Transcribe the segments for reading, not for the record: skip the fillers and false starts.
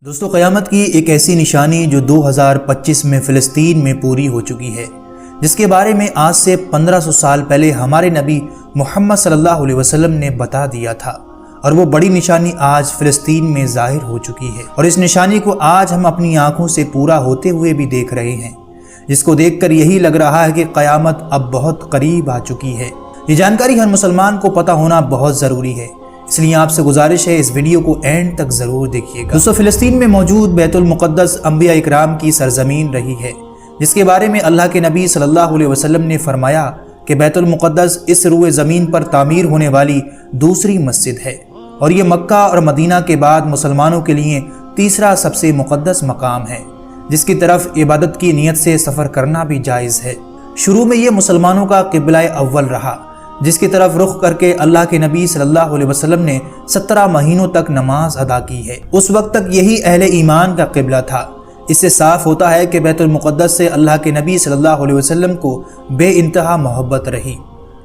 دوستو، قیامت کی ایک ایسی نشانی جو 2025 میں فلسطین میں پوری ہو چکی ہے، جس کے بارے میں آج سے 1500 سال پہلے ہمارے نبی محمد صلی اللہ علیہ وسلم نے بتا دیا تھا، اور وہ بڑی نشانی آج فلسطین میں ظاہر ہو چکی ہے، اور اس نشانی کو آج ہم اپنی آنکھوں سے پورا ہوتے ہوئے بھی دیکھ رہے ہیں، جس کو دیکھ کر یہی لگ رہا ہے کہ قیامت اب بہت قریب آ چکی ہے۔ یہ جانکاری ہر مسلمان کو پتہ ہونا بہت ضروری ہے، اس لیے آپ سے گزارش ہے اس ویڈیو کو اینڈ تک ضرور دیکھیے گا۔ دوستو، فلسطین میں موجود بیت المقدس انبیاء اکرام کی سرزمین رہی ہے، جس کے بارے میں اللہ کے نبی صلی اللہ علیہ وسلم نے فرمایا کہ بیت المقدس اس روئے زمین پر تعمیر ہونے والی دوسری مسجد ہے، اور یہ مکہ اور مدینہ کے بعد مسلمانوں کے لیے تیسرا سب سے مقدس مقام ہے، جس کی طرف عبادت کی نیت سے سفر کرنا بھی جائز ہے۔ شروع میں یہ مسلمانوں کا قبلہ اول رہا، جس کی طرف رخ کر کے اللہ کے نبی صلی اللہ علیہ وسلم نے 17 مہینوں تک نماز ادا کی ہے۔ اس وقت تک یہی اہل ایمان کا قبلہ تھا۔ اس سے صاف ہوتا ہے کہ بیت المقدس سے اللہ کے نبی صلی اللہ علیہ وسلم کو بے انتہا محبت رہی،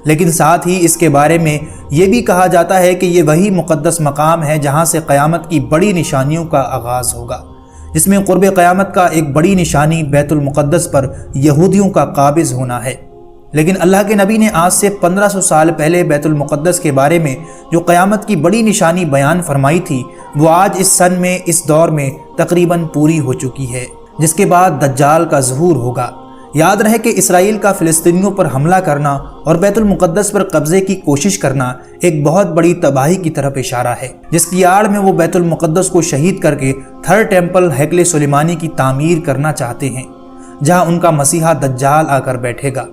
لیکن ساتھ ہی اس کے بارے میں یہ بھی کہا جاتا ہے کہ یہ وہی مقدس مقام ہے جہاں سے قیامت کی بڑی نشانیوں کا آغاز ہوگا، جس میں قرب قیامت کا ایک بڑی نشانی بیت المقدس پر یہودیوں کا قابض ہونا ہے۔ لیکن اللہ کے نبی نے آج سے 1500 سال پہلے بیت المقدس کے بارے میں جو قیامت کی بڑی نشانی بیان فرمائی تھی، وہ آج اس سن میں اس دور میں تقریباً پوری ہو چکی ہے، جس کے بعد دجال کا ظہور ہوگا۔ یاد رہے کہ اسرائیل کا فلسطینیوں پر حملہ کرنا اور بیت المقدس پر قبضے کی کوشش کرنا ایک بہت بڑی تباہی کی طرف اشارہ ہے، جس کی آڑ میں وہ بیت المقدس کو شہید کر کے تھرڈ ٹیمپل ہیکل سلیمانی کی تعمیر کرنا چاہتے ہیں، جہاں ان کا مسیحا دجال آ کر بیٹھے گا،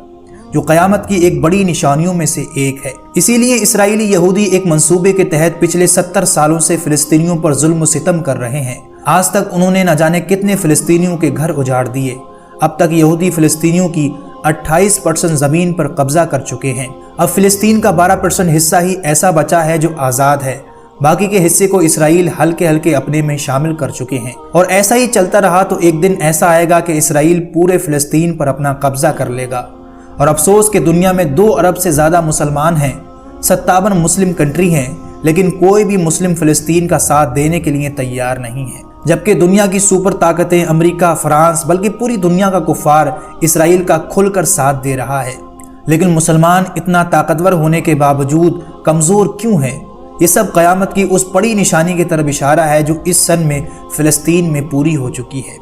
جو قیامت کی ایک بڑی نشانیوں میں سے ایک ہے۔ اسی لیے اسرائیلی یہودی ایک منصوبے کے تحت پچھلے 70 سالوں سے فلسطینیوں پر ظلم و ستم کر رہے ہیں۔ آج تک انہوں نے نہ جانے کتنے فلسطینیوں کے گھر اجاڑ دیے۔ اب تک یہودی فلسطینیوں کی 28% زمین پر قبضہ کر چکے ہیں۔ اب فلسطین کا 12% حصہ ہی ایسا بچا ہے جو آزاد ہے، باقی کے حصے کو اسرائیل ہلکے ہلکے اپنے میں شامل کر چکے ہیں، اور ایسا ہی چلتا رہا تو ایک دن ایسا آئے گا کہ اسرائیل پورے فلسطین پر اپنا قبضہ کر لے گا۔ اور افسوس کہ دنیا میں 2 ارب سے زیادہ مسلمان ہیں، 57 مسلم کنٹری ہیں، لیکن کوئی بھی مسلم فلسطین کا ساتھ دینے کے لیے تیار نہیں ہے، جبکہ دنیا کی سپر طاقتیں امریکہ، فرانس، بلکہ پوری دنیا کا کفار اسرائیل کا کھل کر ساتھ دے رہا ہے۔ لیکن مسلمان اتنا طاقتور ہونے کے باوجود کمزور کیوں ہیں؟ یہ سب قیامت کی اس بڑی نشانی کی طرف اشارہ ہے جو اس سن میں فلسطین میں پوری ہو چکی ہے۔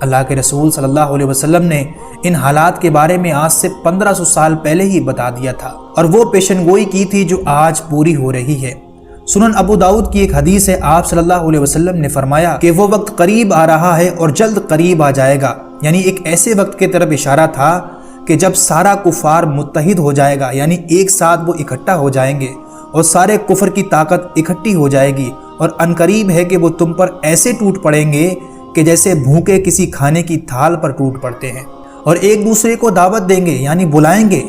اللہ کے رسول صلی اللہ علیہ وسلم نے ان حالات کے بارے میں آج سے 1500 سال پہلے ہی بتا دیا تھا، اور وہ پیشن گوئی کی تھی جو آج پوری ہو رہی ہے۔ سنن ابو داؤد کی ایک حدیث ہے، آپ صلی اللہ علیہ وسلم نے فرمایا کہ وہ وقت قریب آ رہا ہے اور جلد قریب آ جائے گا، یعنی ایک ایسے وقت کی طرف اشارہ تھا کہ جب سارا کفار متحد ہو جائے گا، یعنی ایک ساتھ وہ اکٹھا ہو جائیں گے اور سارے کفر کی طاقت اکٹھی ہو جائے گی، اور عنقریب ہے کہ وہ تم پر ایسے ٹوٹ پڑیں گے کہ جیسے بھوکے کسی کھانے کی تھال پر ٹوٹ پڑتے ہیں، اور ایک دوسرے کو دعوت دیں گے، یعنی بلائیں گے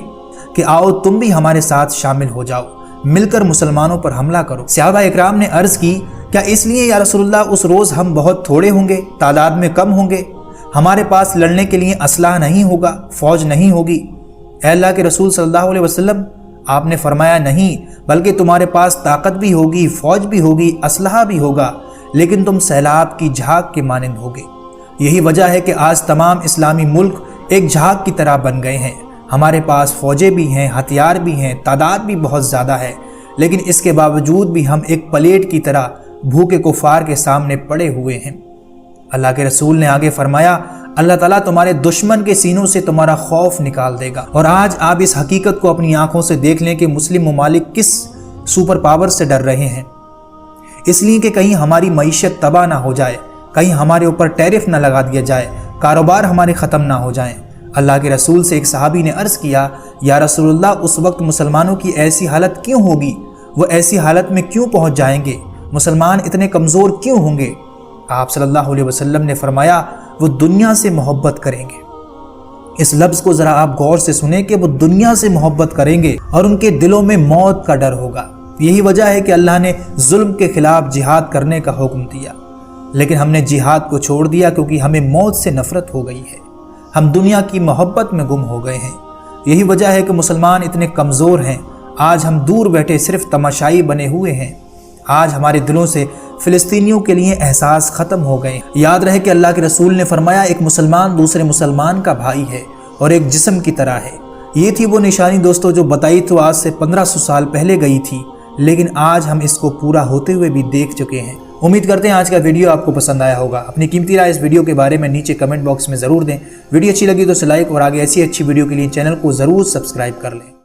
کہ آؤ تم بھی ہمارے ساتھ شامل ہو جاؤ، مل کر مسلمانوں پر حملہ کرو۔ صحابہ اکرام نے عرض کی، کیا اس لیے یا رسول اللہ اس روز ہم بہت تھوڑے ہوں گے، تعداد میں کم ہوں گے، ہمارے پاس لڑنے کے لیے اسلحہ نہیں ہوگا، فوج نہیں ہوگی؟ اے اللہ کے رسول صلی اللہ علیہ وسلم، آپ نے فرمایا نہیں، بلکہ تمہارے پاس طاقت بھی ہوگی، فوج بھی ہوگی، اسلحہ بھی ہوگا، لیکن تم سیلاب کی جھاگ کے مانند ہوگے۔ یہی وجہ ہے کہ آج تمام اسلامی ملک ایک جھاگ کی طرح بن گئے ہیں۔ ہمارے پاس فوجیں بھی ہیں، ہتھیار بھی ہیں، تعداد بھی بہت زیادہ ہے، لیکن اس کے باوجود بھی ہم ایک پلیٹ کی طرح بھوکے کفار کے سامنے پڑے ہوئے ہیں۔ اللہ کے رسول نے آگے فرمایا، اللہ تعالیٰ تمہارے دشمن کے سینوں سے تمہارا خوف نکال دے گا۔ اور آج آپ اس حقیقت کو اپنی آنکھوں سے دیکھ لیں کہ مسلم ممالک کس سپر پاور سے ڈر رہے ہیں، اس لیے کہ کہیں ہماری معیشت تباہ نہ ہو جائے، کہیں ہمارے اوپر ٹیرف نہ لگا دیا جائے، کاروبار ہمارے ختم نہ ہو جائیں۔ اللہ کے رسول سے ایک صحابی نے عرض کیا، یا رسول اللہ، اس وقت مسلمانوں کی ایسی حالت کیوں ہوگی؟ وہ ایسی حالت میں کیوں پہنچ جائیں گے؟ مسلمان اتنے کمزور کیوں ہوں گے؟ آپ صلی اللہ علیہ وسلم نے فرمایا، وہ دنیا سے محبت کریں گے۔ اس لفظ کو ذرا آپ غور سے سنیں کہ وہ دنیا سے محبت کریں گے اور ان کے دلوں میں موت کا ڈر ہوگا۔ یہی وجہ ہے کہ اللہ نے ظلم کے خلاف جہاد کرنے کا حکم دیا، لیکن ہم نے جہاد کو چھوڑ دیا کیونکہ ہمیں موت سے نفرت ہو گئی ہے، ہم دنیا کی محبت میں گم ہو گئے ہیں۔ یہی وجہ ہے کہ مسلمان اتنے کمزور ہیں۔ آج ہم دور بیٹھے صرف تماشائی بنے ہوئے ہیں۔ آج ہمارے دلوں سے فلسطینیوں کے لیے احساس ختم ہو گئے۔ یاد رہے کہ اللہ کے رسول نے فرمایا ایک مسلمان دوسرے مسلمان کا بھائی ہے اور ایک جسم کی طرح ہے۔ یہ تھی وہ نشانی دوستو جو بتائی تو آج سے 1500 سال پہلے گئی تھی، لیکن آج ہم اس کو پورا ہوتے ہوئے بھی دیکھ چکے ہیں۔ امید کرتے ہیں آج کا ویڈیو آپ کو پسند آیا ہوگا۔ اپنی قیمتی رائے اس ویڈیو کے بارے میں نیچے کمنٹ باکس میں ضرور دیں۔ ویڈیو اچھی لگی تو اسے لائک اور آگے ایسی اچھی ویڈیو کے لیے چینل کو ضرور سبسکرائب کر لیں۔